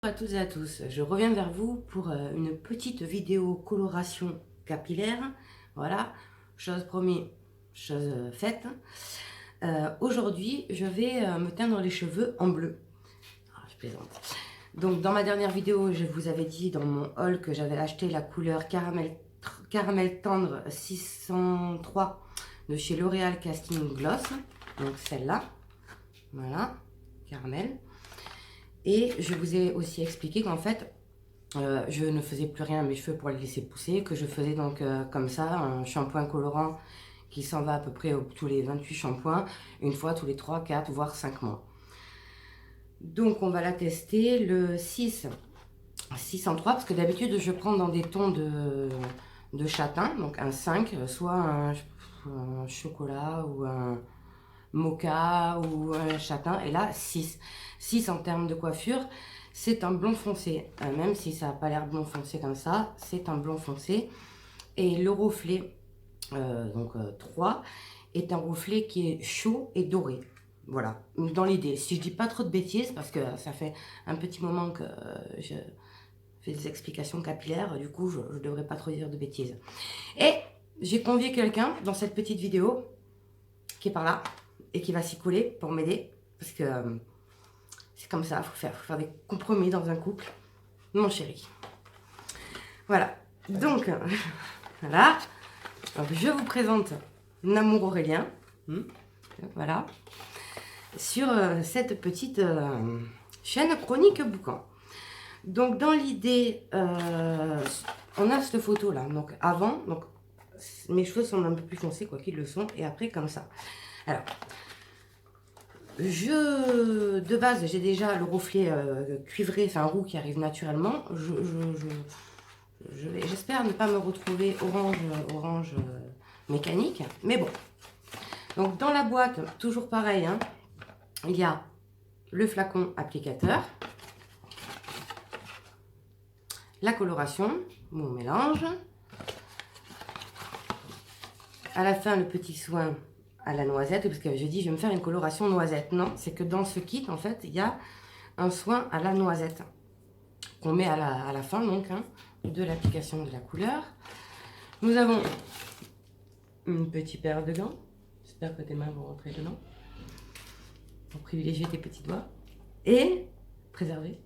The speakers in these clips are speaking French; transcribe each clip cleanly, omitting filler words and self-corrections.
Bonjour à toutes et à tous, je reviens vers vous pour une petite vidéo coloration capillaire. Voilà, chose promise, chose faite. Aujourd'hui, je vais me teindre les cheveux en bleu. Ah, je plaisante. Donc, dans ma dernière vidéo, je vous avais dit dans mon haul que j'avais acheté la couleur caramel tendre 603 de chez L'Oréal Casting Gloss. Donc, celle-là. Voilà, caramel. Et je vous ai aussi expliqué qu'en fait, je ne faisais plus rien à mes cheveux pour les laisser pousser, que je faisais donc comme ça, un shampoing colorant qui s'en va à peu près tous les 28 shampoings, une fois tous les 3, 4, voire 5 mois. Donc on va la tester, le 603, parce que d'habitude je prends dans des tons de châtain, donc un 5, soit un chocolat ou un mocha ou un châtain, et là 6. 6 en termes de coiffure, c'est un blond foncé, même si ça n'a pas l'air blond foncé comme ça, c'est un blond foncé. Et le reflet, 3, est un reflet qui est chaud et doré. Voilà, dans l'idée. Si je dis pas trop de bêtises, parce que ça fait un petit moment que je fais des explications capillaires, du coup je ne devrais pas trop dire de bêtises. Et j'ai convié quelqu'un dans cette petite vidéo, qui est par là, et qui va s'y coller pour m'aider, parce que c'est comme ça, faut faire des compromis dans un couple, mon chéri. Voilà, donc, voilà, donc, je vous présente Namour Aurélien, voilà, sur cette petite chaîne Chronique Boucan. Donc, dans l'idée, on a cette photo là, donc avant, donc mes cheveux sont un peu plus foncés, quoi qu'ils le sont, et après comme ça. Alors, de base, j'ai déjà le reflet cuivré, enfin roux qui arrive naturellement. J'espère ne pas me retrouver orange mécanique, mais bon. Donc dans la boîte, toujours pareil, hein, il y a le flacon applicateur, la coloration, mon mélange. À la fin, le petit soin à la noisette, parce que je dis je vais me faire une coloration noisette. Non, c'est que dans ce kit, en fait, il y a un soin à la noisette qu'on met à la fin, donc, hein, de l'application de la couleur. Nous avons une petite paire de gants. J'espère que tes mains vont rentrer dedans. Pour privilégier tes petits doigts. Et préserver.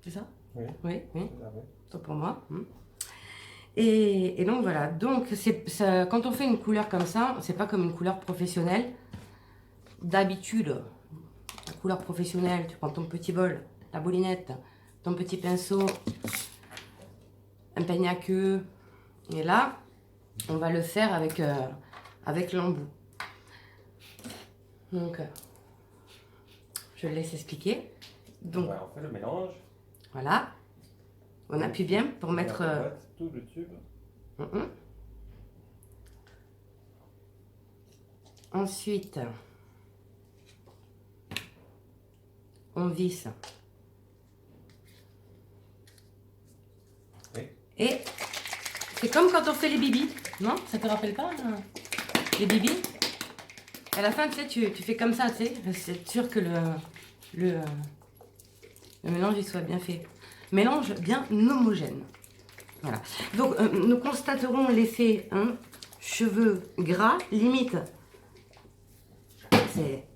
C'est ça? Oui. Oui, oui. Préserver. C'est pour moi. Et donc voilà, donc quand on fait une couleur comme ça, c'est pas comme une couleur professionnelle. D'habitude, la couleur professionnelle, tu prends ton petit bol, ta boulinette, ton petit pinceau, un peigne à queue, et là, on va le faire avec l'embout. Donc, je le laisse expliquer. Donc, Ouais, on fait le mélange. voilà, on appuie bien pour mettre... tout le tube. Ensuite, on visse. Oui. Et c'est comme quand on fait les bibis, non? Ça te rappelle pas les bibis? À la fin, tu sais, tu fais comme ça, tu sais, c'est sûr que le mélange il soit bien fait. Mélange bien homogène. Voilà. Donc, nous constaterons l'effet, hein, cheveux gras, limite.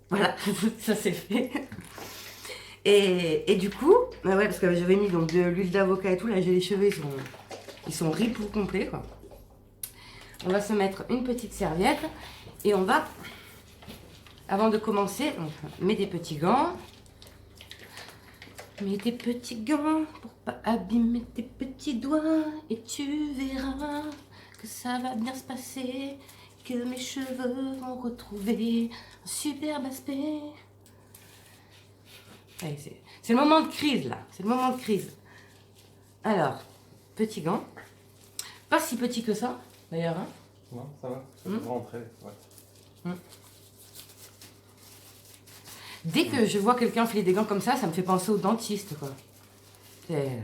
Voilà, ça c'est fait. Et du coup, bah ouais, parce que j'avais mis donc de l'huile d'avocat et tout, là j'ai les cheveux, ils sont ripou complets, quoi. On va se mettre une petite serviette et on va, avant de commencer, on met des petits gants. Mets des petits gants pour pas abîmer tes petits doigts et tu verras que ça va bien se passer, que mes cheveux vont retrouver un superbe aspect. C'est le moment de crise là, c'est le moment de crise. Alors, petit gant, pas si petit que ça d'ailleurs, hein. Non, ça va, ça peut rentrer. Ouais. Dès que je vois quelqu'un filer des gants comme ça me fait penser au dentiste, quoi. C'est...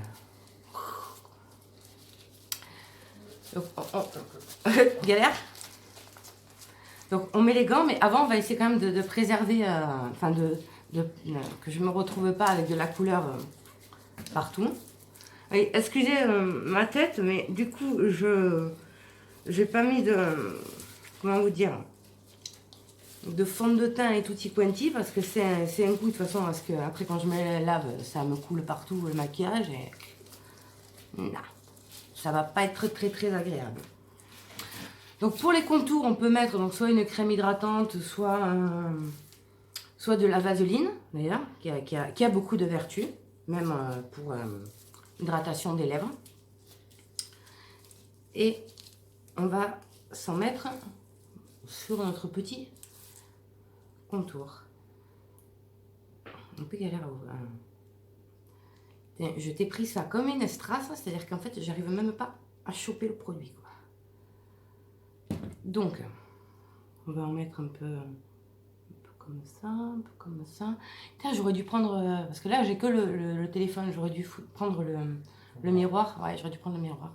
Galère. Donc on met les gants, mais avant on va essayer quand même de préserver, enfin que je me retrouve pas avec de la couleur partout. Oui, excusez ma tête, mais du coup, je n'ai pas mis de, comment vous dire, de fond de teint et tutti quanti, parce que c'est un coup de toute façon, parce que après quand je me lave, ça me coule partout le maquillage, et non, ça va pas être très agréable. Donc pour les contours, on peut mettre donc soit une crème hydratante, soit de la vaseline, d'ailleurs, qui a beaucoup de vertus, même pour hydratation des lèvres. Et on va s'en mettre sur notre petit contour. Un peu galère à ouvrir. Je t'ai pris ça comme une strass, c'est-à-dire qu'en fait, j'arrive même pas à choper le produit, quoi. Donc, on va en mettre un peu comme ça, un peu comme ça. Tiens, j'aurais dû prendre, parce que là, j'ai que le téléphone, j'aurais dû prendre le miroir. Ouais, j'aurais dû prendre le miroir.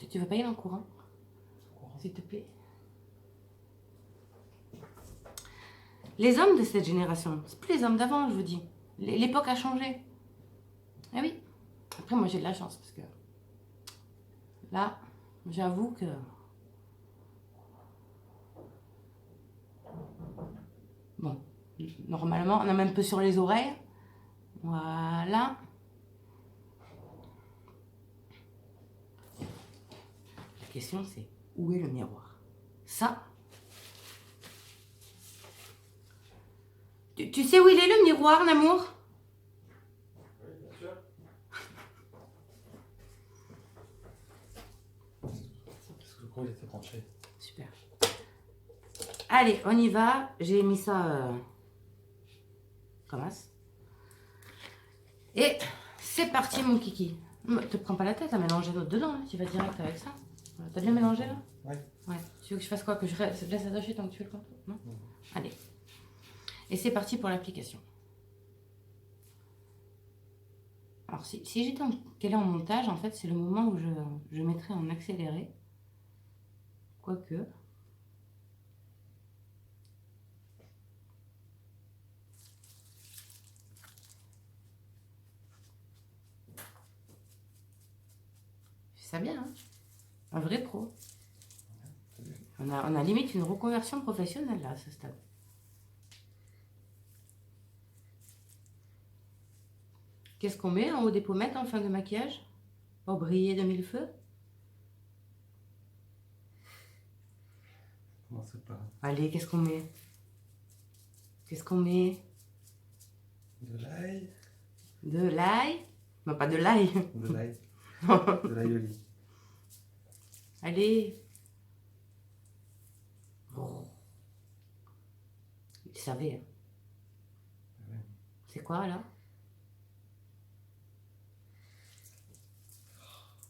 Tu veux pas y aller en courant, s'il te plaît? Les hommes de cette génération, c'est plus les hommes d'avant, je vous dis. L'époque a changé. Ah oui. Après, moi, j'ai de la chance, parce que là, j'avoue que... Bon, normalement, on a même un peu sur les oreilles. Voilà. La question, c'est où est le miroir? Ça. Tu sais où il est, le miroir, Namour? Oui, bien sûr. Parce que le coup, il était penché. Super. Allez, on y va. J'ai mis ça comme as. Et c'est parti, mon kiki. Ne te prends pas la tête à mélanger l'autre dedans. Hein. Tu vas direct avec ça. T'as bien mélangé là? Oui. Ouais. Tu veux que je fasse quoi? Que je laisse attacher tant que tu fais le contour? Non? Allez. Et c'est parti pour l'application. Alors, si j'étais calée en montage, en fait, c'est le moment où je mettrais en accéléré. Quoique. Je fais ça bien, hein? Un vrai pro. On a limite une reconversion professionnelle là à ce stade. Qu'est-ce qu'on met en haut des pommettes en fin de maquillage pour briller de mille feux? Non, c'est pas. Allez, qu'est-ce qu'on met? Qu'est-ce qu'on met? De l'ail. De l'ail? Non, pas de l'ail. De l'ail. De l'aïoli. Allez. Oh. Il savait. Hein. Ouais. C'est quoi là?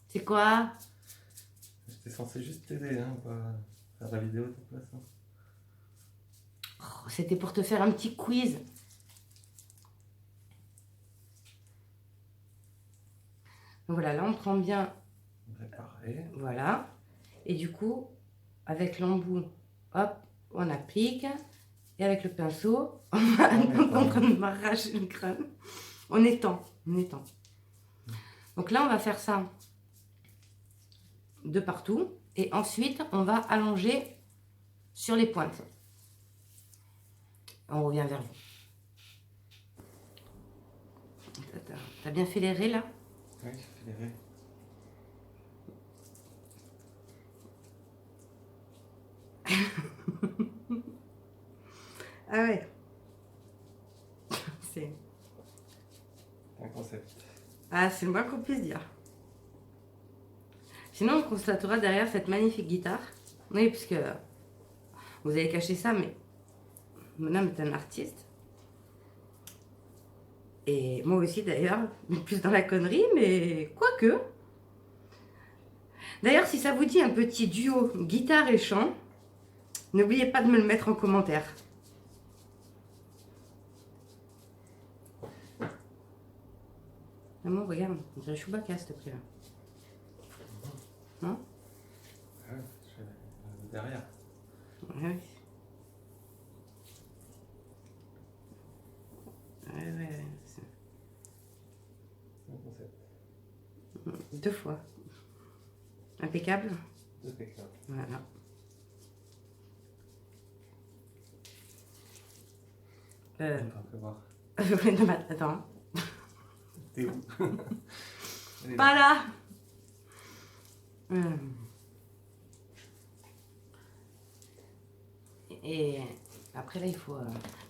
C'est quoi? J'étais censé juste t'aider, hein, pas faire la vidéo de toute façon. Oh, c'était pour te faire un petit quiz. Donc voilà, là on prend bien. Réparer. Voilà. Et du coup, avec l'embout, hop, on applique. Et avec le pinceau, on est en train de m'arracher le crâne. On étend, on étend. Donc là, on va faire ça de partout. Et ensuite, on va allonger sur les pointes. On revient vers vous. T'as bien fait les raies là? Oui, j'ai fait les raies. Ah ouais. C'est un concept. Ah, c'est le moins qu'on puisse dire. Sinon, on constatera derrière cette magnifique guitare. Oui, puisque vous avez caché ça, mais madame est un artiste. Et moi aussi d'ailleurs, plus dans la connerie, mais quoique. D'ailleurs, si ça vous dit un petit duo guitare et chant, n'oubliez pas de me le mettre en commentaire. Maman, regarde, on dirait Chewbacca s'il te plaît. Non? Ouais, derrière. Ouais. Ouais. concept. 2 fois. Impeccable. Impeccable. Voilà. Attends, fais voir. Non, mais attends. T'es où? Elle est là. Pas là. Et après là il faut...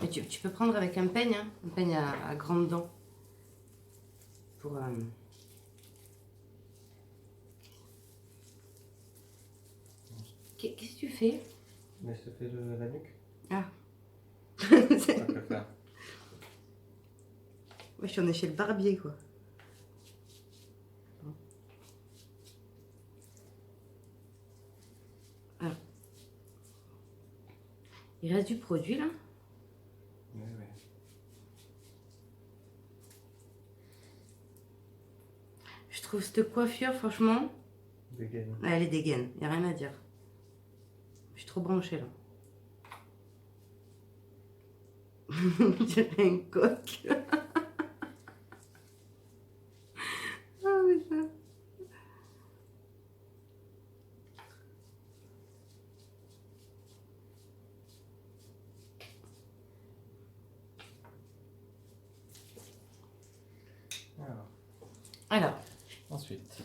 Mais tu peux prendre avec un peigne, hein, un peigne à grandes dents. Pour... Qu'est-ce que tu fais? Mais je te fais la nuque. Ah. Ça peut faire. Moi je suis en chez le barbier quoi. Alors. Il reste du produit là. Oui, oui. Je trouve cette coiffure franchement... Dégaine. Elle est dégaine, il n'y a rien à dire. Je suis trop branchée là. J'ai un coq. Ah putain. Alors. Ensuite.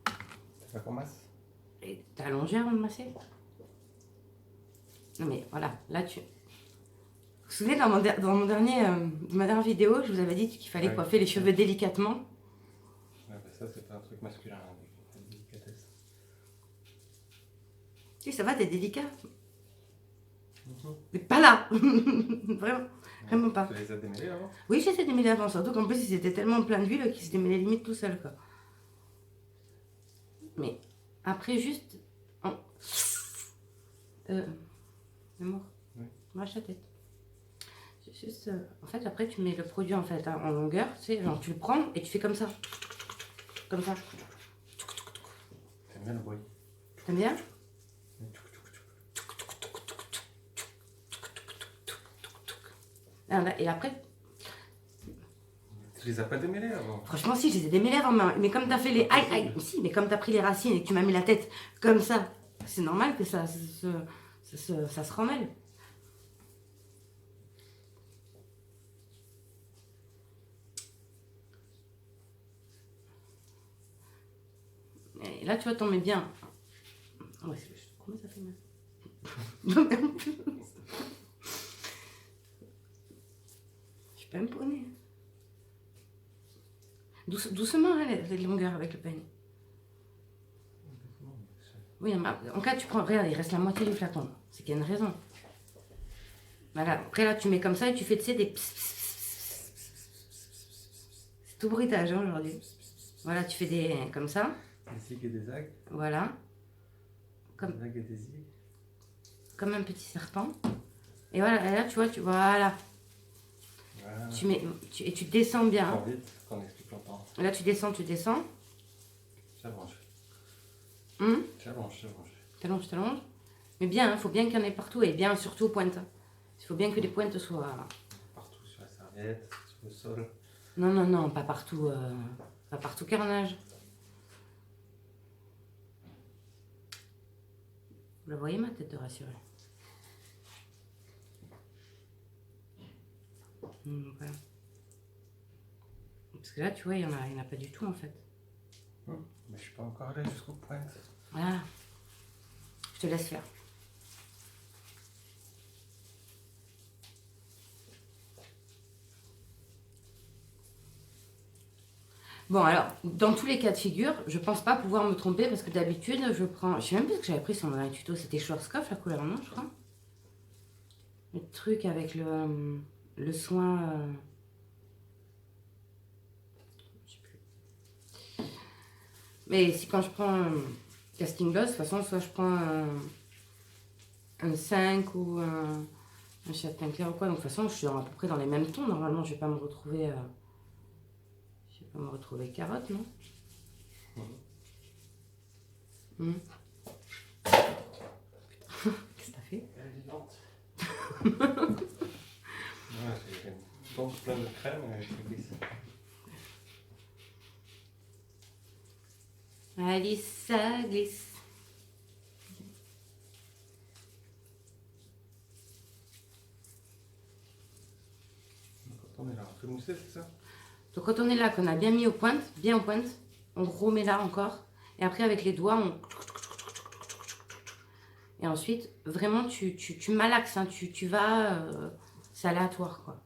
Tu veux qu'on masse? Et t'as allongé avant de masser? Non mais voilà, là tu... Vous vous souvenez dans ma dernière vidéo, je vous avais dit qu'il fallait coiffer les cheveux délicatement. Ouais, bah ça c'est pas un truc masculin, hein, une délicatesse. Si ça va, t'es délicat. Mais pas là. Vraiment, vraiment pas. Tu les as démêlés avant? Oui, j'ai été démêlé avant, surtout qu'en plus ils étaient tellement plein d'huile qu'ils se démêlaient limite tout seul quoi. Mais après juste... Amour, oui. lâche la tête. Juste, en fait, après, tu mets le produit en fait en longueur, tu sais, genre tu le prends et tu fais comme ça. Comme ça. T'aimes bien le bruit? T'aimes bien? Et après... Tu les as pas démêlés avant? Franchement, si, je les ai démêlés avant, mais comme t'as fait les... Aïe, aïe, si, mais comme t'as pris les racines et que tu m'as mis la tête comme ça, c'est normal que ça se remêle. Et là, tu vois, t'en mets bien. Ouais, comment ça fait mal? Je suis pas imponée. Doucement, hein, les longueurs avec le peigne. Oui, en cas, tu prends... Regarde, il reste la moitié du flacon. C'est qu'il y a une raison. Voilà. Après, là, tu mets comme ça et tu fais, tu sais, des... C'est tout bruitage, hein, aujourd'hui. Voilà, tu fais des... comme ça. Des zig et des zags. Voilà. Comme... Des zags et des zig. Comme un petit serpent. Et voilà, et là, tu vois, voilà. Voilà. Tu mets... Et tu descends bien. Prends vite, qu'on explique longtemps. Et là, tu descends. J'allonge. T'allonges. Mais bien, il faut bien qu'il y en ait partout et bien surtout aux pointes. Il faut bien que les pointes soient... Partout sur la serviette, sur le sol. Non, pas partout. Pas partout, carnage. Vous la voyez, ma tête de rassurée? Voilà. Parce que là, tu vois, il y en a pas du tout, en fait. Mais je suis pas encore allé jusqu'aux pointes. Voilà. Je te laisse faire. Bon, alors, dans tous les cas de figure, je pense pas pouvoir me tromper parce que d'habitude, je prends... Je sais même plus ce que j'avais pris sur mon dernier tuto. C'était Schwarzkopf, la couleur non, je crois. Le truc avec le soin... Je sais plus. Mais si quand je prends un casting gloss, de toute façon, soit je prends un 5 ou un châtain clair ou quoi. Donc, de toute façon, je suis à peu près dans les mêmes tons. Normalement, je vais pas me retrouver... Je vais me retrouver carotte, non? Qu'est-ce que t'as fait? Elle est vivante. Ouais, c'est une pompe pleine de crème et je glisse. Alice, ça glisse. Quand on est là, on fait mousser, c'est ça? Donc quand on est là, qu'on a bien mis aux pointes, bien aux pointes, on remet là encore. Et après avec les doigts, on... Et ensuite, vraiment, tu malaxes, hein, tu vas... c'est aléatoire, quoi.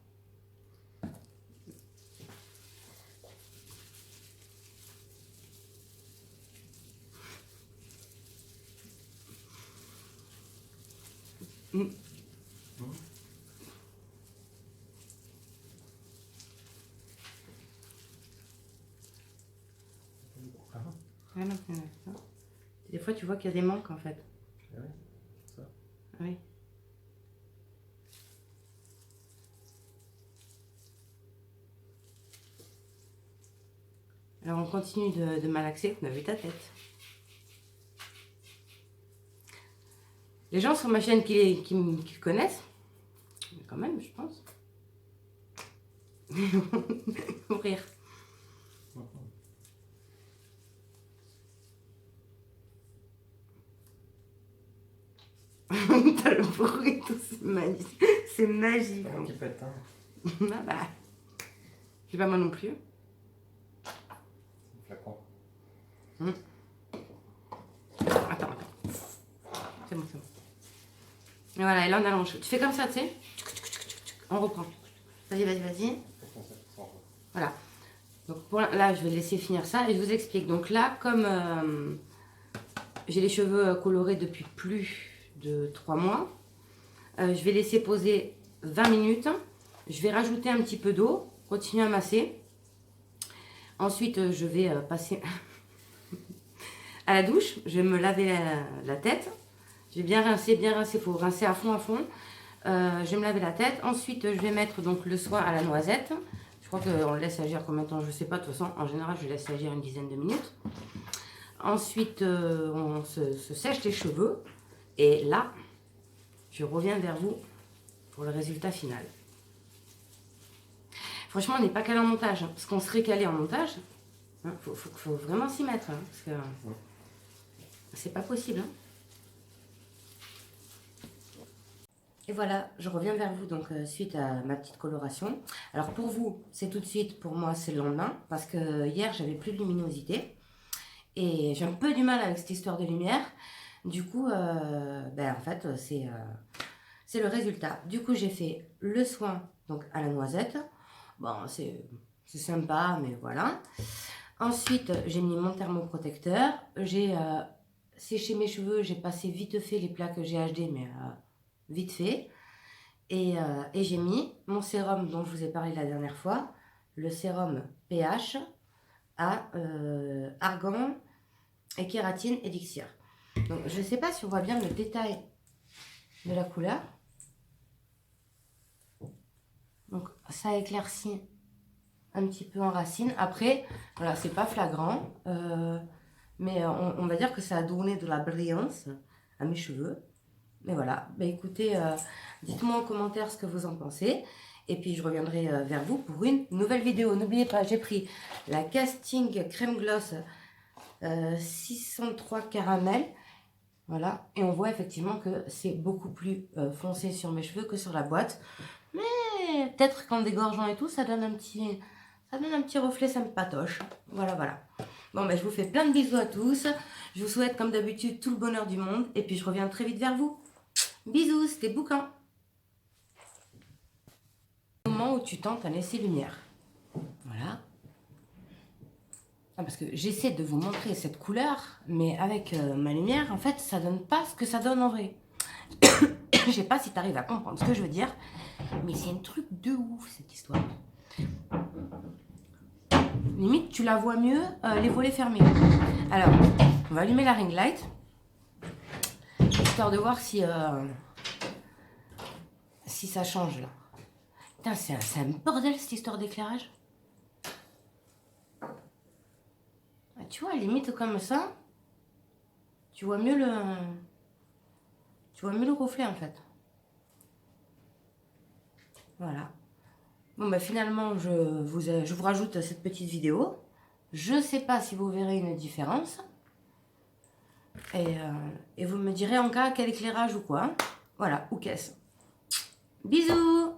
Mm. Ah non, non. Des fois, tu vois qu'il y a des manques, en fait. Ah oui, ça. Oui. Alors, on continue de malaxer. On a vu ta tête. Les gens sur ma chaîne qui me connaissent, mais quand même, je pense, vont rire. T'as le bruit, tout, c'est magique. C'est magique. C'est moi qui pète, hein. Ah bah, c'est pas moi non plus. Flacon. Attends. C'est bon. Et voilà, et là on allonge. Tu fais comme ça, tu sais. On reprend. Vas-y. Voilà. Donc là, je vais laisser finir ça et je vous explique. Donc là, comme j'ai les cheveux colorés depuis plus de 3 mois, je vais laisser poser 20 minutes. Je vais rajouter un petit peu d'eau, continuer à masser. Ensuite, je vais passer à la douche. Je vais me laver la tête. Je vais bien rincer, il faut rincer à fond. Je vais me laver la tête. Ensuite, je vais mettre donc le soin à la noisette. Je crois qu'on le laisse agir combien de temps, je ne sais pas. De toute façon, en général, je laisse agir une dizaine de minutes. Ensuite, on se sèche les cheveux. Et là, je reviens vers vous pour le résultat final. Franchement, on n'est pas calé en montage. Hein, parce qu'on serait calé en montage. Faut vraiment s'y mettre. Hein, parce que c'est pas possible. Hein. Et voilà, je reviens vers vous donc suite à ma petite coloration. Alors pour vous, c'est tout de suite, pour moi c'est le lendemain, parce que hier j'avais plus de luminosité et j'ai un peu du mal avec cette histoire de lumière. Du coup, en fait, c'est le résultat. Du coup, j'ai fait le soin donc à la noisette. Bon, c'est sympa, mais voilà. Ensuite, j'ai mis mon thermoprotecteur. J'ai séché mes cheveux, j'ai passé vite fait les plaques GHD, mais vite fait. Et j'ai mis mon sérum dont je vous ai parlé la dernière fois, le sérum pH à argan et kératine élixir. Donc je ne sais pas si on voit bien le détail de la couleur. Donc ça éclaircit un petit peu en racine. Après, voilà, c'est pas flagrant, mais on va dire que ça a donné de la brillance à mes cheveux. Mais voilà, écoutez, dites-moi en commentaire ce que vous en pensez. Et puis je reviendrai vers vous pour une nouvelle vidéo. N'oubliez pas, j'ai pris la Casting Crème Gloss 603 caramel. Voilà, et on voit effectivement que c'est beaucoup plus foncé sur mes cheveux que sur la boîte. Mais peut-être qu'en dégorgeant et tout, ça donne un petit reflet sympatoche. Voilà. Bon, je vous fais plein de bisous à tous. Je vous souhaite comme d'habitude tout le bonheur du monde. Et puis je reviens très vite vers vous. Bisous, c'était Boucan. Au moment où tu tentes un essai lumière. Voilà. Parce que j'essaie de vous montrer cette couleur, mais avec ma lumière, en fait, ça donne pas ce que ça donne en vrai. Je sais pas si tu arrives à comprendre ce que je veux dire, mais c'est un truc de ouf, cette histoire. Limite, tu la vois mieux les volets fermés. Alors, on va allumer la ring light, histoire de voir si ça change là. Putain, c'est un bordel cette histoire d'éclairage. Tu vois, limite comme ça, tu vois mieux le reflet en fait. Voilà. Bon finalement, je vous rajoute cette petite vidéo. Je sais pas si vous verrez une différence. Et vous me direz en cas quel éclairage ou quoi. Hein. Voilà, ou qu'est-ce. Bisous.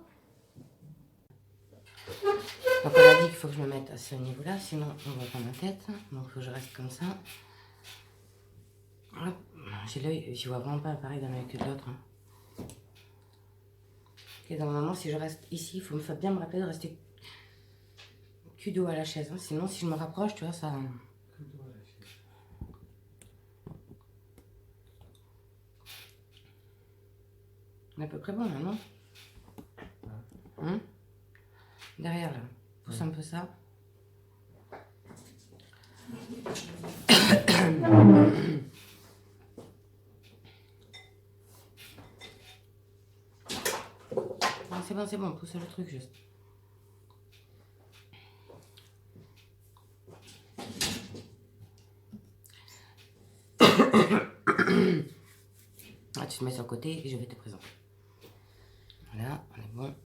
Donc on a dit qu'il faut que je me mette à ce niveau-là, sinon on voit pas ma tête. Donc il faut que je reste comme ça. Hop. J'ai l'œil, j'y vois vraiment pas pareil d'un œil que de l'autre. Hein. Ok, donc normalement si je reste ici, il faut bien me rappeler de rester cul dos à la chaise. Hein. Sinon si je me rapproche, tu vois, ça... On est à peu près bon là, non? Hein? Derrière là, pousse un peu ça. C'est bon, pousse le truc juste. Ah, tu te mets sur le côté et je vais te présenter. Voilà, on est bon.